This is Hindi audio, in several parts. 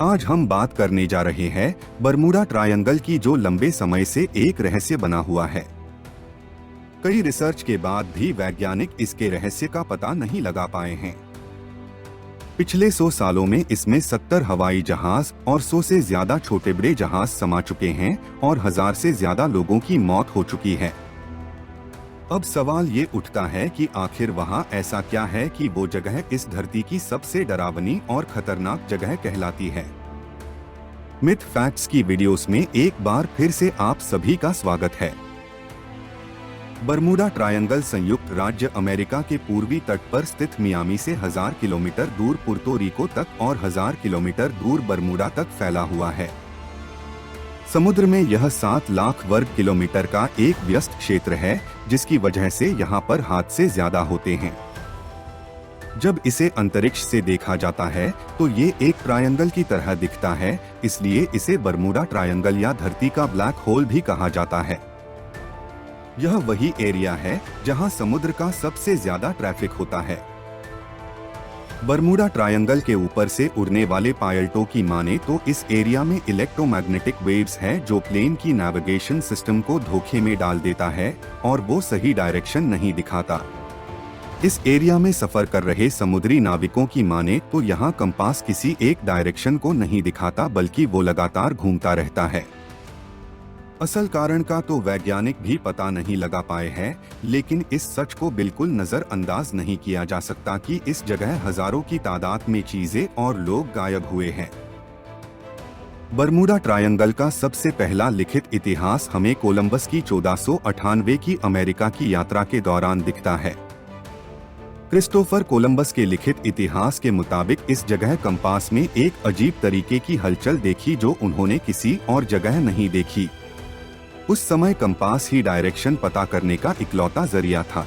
आज हम बात करने जा रहे हैं बरमूडा ट्रायंगल की, जो लंबे समय से एक रहस्य बना हुआ है। कई रिसर्च के बाद भी वैज्ञानिक इसके रहस्य का पता नहीं लगा पाए हैं। पिछले 100 सालों में इसमें 70 हवाई जहाज और 100 से ज्यादा छोटे बड़े जहाज समा चुके हैं और 1000 से ज्यादा लोगों की मौत हो चुकी है। अब सवाल ये उठता है कि आखिर वहाँ ऐसा क्या है कि वो जगह इस धरती की सबसे डरावनी और खतरनाक जगह कहलाती है। मिथ फैक्ट्स की वीडियोस में एक बार फिर से आप सभी का स्वागत है। बरमूडा ट्रायंगल संयुक्त राज्य अमेरिका के पूर्वी तट पर स्थित मियामी से 1000 किलोमीटर दूर पुर्तो रिको तक और 1000 किलोमीटर दूर बरमूडा तक फैला हुआ है। समुद्र में यह 7 लाख वर्ग किलोमीटर का एक व्यस्त क्षेत्र है, जिसकी वजह से यहाँ पर हादसे ज्यादा होते हैं। जब इसे अंतरिक्ष से देखा जाता है तो ये एक ट्रायंगल की तरह दिखता है, इसलिए इसे बरमूडा ट्रायंगल या धरती का ब्लैक होल भी कहा जाता है। यह वही एरिया है जहाँ समुद्र का सबसे ज्यादा ट्रैफिक होता है। बरमूडा ट्रायंगल के ऊपर से उड़ने वाले पायलटों की माने तो इस एरिया में इलेक्ट्रोमैग्नेटिक वेव्स हैं, जो प्लेन की नेविगेशन सिस्टम को धोखे में डाल देता है और वो सही डायरेक्शन नहीं दिखाता। इस एरिया में सफर कर रहे समुद्री नाविकों की माने तो यहाँ कंपास किसी एक डायरेक्शन को नहीं दिखाता, बल्कि वो लगातार घूमता रहता है। असल कारण का तो वैज्ञानिक भी पता नहीं लगा पाए हैं, लेकिन इस सच को बिल्कुल नजरअंदाज नहीं किया जा सकता कि इस जगह हजारों की तादाद में चीजें और लोग गायब हुए हैं। बरमूडा ट्रायंगल का सबसे पहला लिखित इतिहास हमें कोलंबस की 1498 की अमेरिका की यात्रा के दौरान दिखता है। क्रिस्टोफर कोलंबस के लिखित इतिहास के मुताबिक इस जगह कंपास में एक अजीब तरीके की हलचल देखी, जो उन्होंने किसी और जगह नहीं देखी। उस समय कंपास ही डायरेक्शन पता करने का इकलौता जरिया था।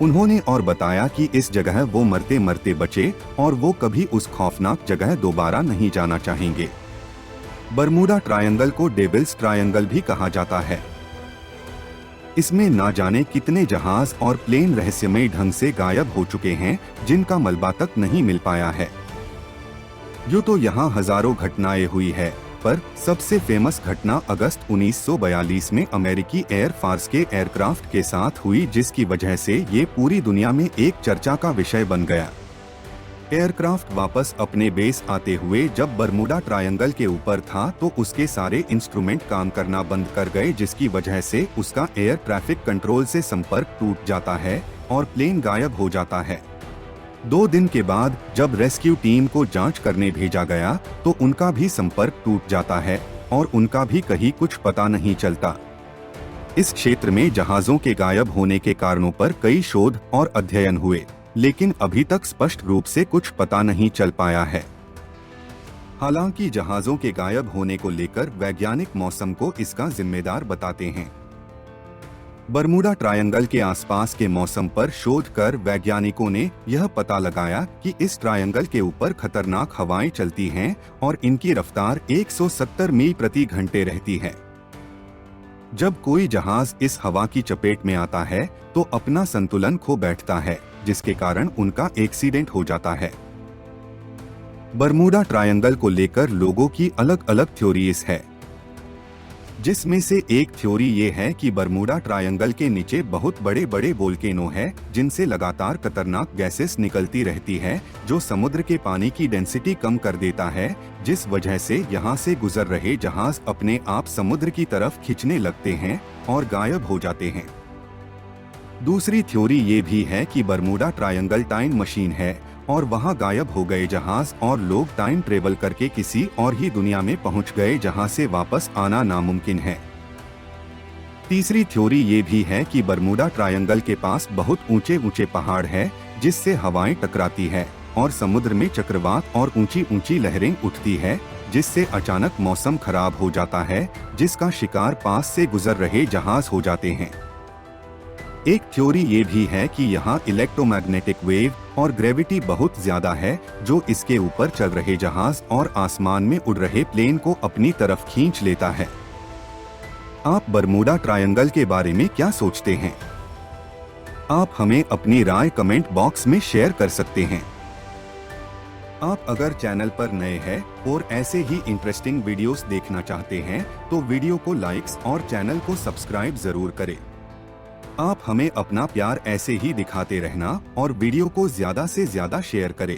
उन्होंने और बताया कि इस जगह वो मरते मरते बचे और वो कभी उस खौफनाक जगह दोबारा नहीं जाना चाहेंगे। बरमूडा ट्रायंगल को डेविल्स ट्रायंगल भी कहा जाता है। इसमें ना जाने कितने जहाज और प्लेन रहस्यमय ढंग से गायब हो चुके हैं, जिनका मलबा तक नहीं मिल पाया है। यूं तो यहाँ हजारों घटनाएं हुई है, पर सबसे फेमस घटना अगस्त 1942 में अमेरिकी एयर फोर्स के एयरक्राफ्ट के साथ हुई, जिसकी वजह से ये पूरी दुनिया में एक चर्चा का विषय बन गया। एयरक्राफ्ट वापस अपने बेस आते हुए जब बरमूडा ट्रायंगल के ऊपर था तो उसके सारे इंस्ट्रूमेंट काम करना बंद कर गए, जिसकी वजह से उसका एयर ट्रैफिक कंट्रोल से संपर्क टूट जाता है और प्लेन गायब हो जाता है। 2 दिन के बाद जब रेस्क्यू टीम को जांच करने भेजा गया तो उनका भी संपर्क टूट जाता है और उनका भी कहीं कुछ पता नहीं चलता। इस क्षेत्र में जहाजों के गायब होने के कारणों पर कई शोध और अध्ययन हुए, लेकिन अभी तक स्पष्ट रूप से कुछ पता नहीं चल पाया है। हालांकि जहाजों के गायब होने को लेकर वैज्ञानिक मौसम को इसका जिम्मेदार बताते हैं। बरमूडा ट्रायंगल के आसपास के मौसम पर शोध कर वैज्ञानिकों ने यह पता लगाया कि इस ट्रायंगल के ऊपर खतरनाक हवाएं चलती हैं और इनकी रफ्तार 170 मील प्रति घंटे रहती है। जब कोई जहाज इस हवा की चपेट में आता है तो अपना संतुलन खो बैठता है, जिसके कारण उनका एक्सीडेंट हो जाता है। बरमूडा ट्रायंगल को लेकर लोगों की अलग अलग थ्योरीज है, जिसमें से एक थ्योरी ये है कि बरमूडा ट्रायंगल के नीचे बहुत बड़े बड़े वोल्केनो हैं, जिनसे लगातार खतरनाक गैसेस निकलती रहती है, जो समुद्र के पानी की डेंसिटी कम कर देता है, जिस वजह से यहाँ से गुजर रहे जहाज अपने आप समुद्र की तरफ खिंचने लगते हैं और गायब हो जाते हैं। दूसरी थ्योरी ये भी है कि बरमूडा ट्रायंगल टाइम मशीन है और वहाँ गायब हो गए जहाज और लोग टाइम ट्रेवल करके किसी और ही दुनिया में पहुँच गए, जहाँ से वापस आना नामुमकिन है। तीसरी थ्योरी ये भी है कि बरमूडा ट्रायंगल के पास बहुत ऊंचे ऊंचे पहाड़ है, जिससे हवाएं टकराती है और समुद्र में चक्रवात और ऊंची ऊंची लहरें उठती है, जिससे अचानक मौसम खराब हो जाता है, जिसका शिकार पास से गुजर रहे जहाज हो जाते हैं। एक थ्योरी ये भी है कि यहाँ इलेक्ट्रोमैग्नेटिक वेव और ग्रेविटी बहुत ज्यादा है, जो इसके ऊपर चल रहे जहाज और आसमान में उड़ रहे प्लेन को अपनी तरफ खींच लेता है। आप बरमूडा ट्रायंगल के बारे में क्या सोचते हैं? आप हमें अपनी राय कमेंट बॉक्स में शेयर कर सकते हैं। आप अगर चैनल पर नए हैं और ऐसे ही इंटरेस्टिंग वीडियोस देखना चाहते हैं तो वीडियो को लाइक्स और चैनल को सब्सक्राइब जरूर करें। आप हमें अपना प्यार ऐसे ही दिखाते रहना और वीडियो को ज्यादा से ज्यादा शेयर करें।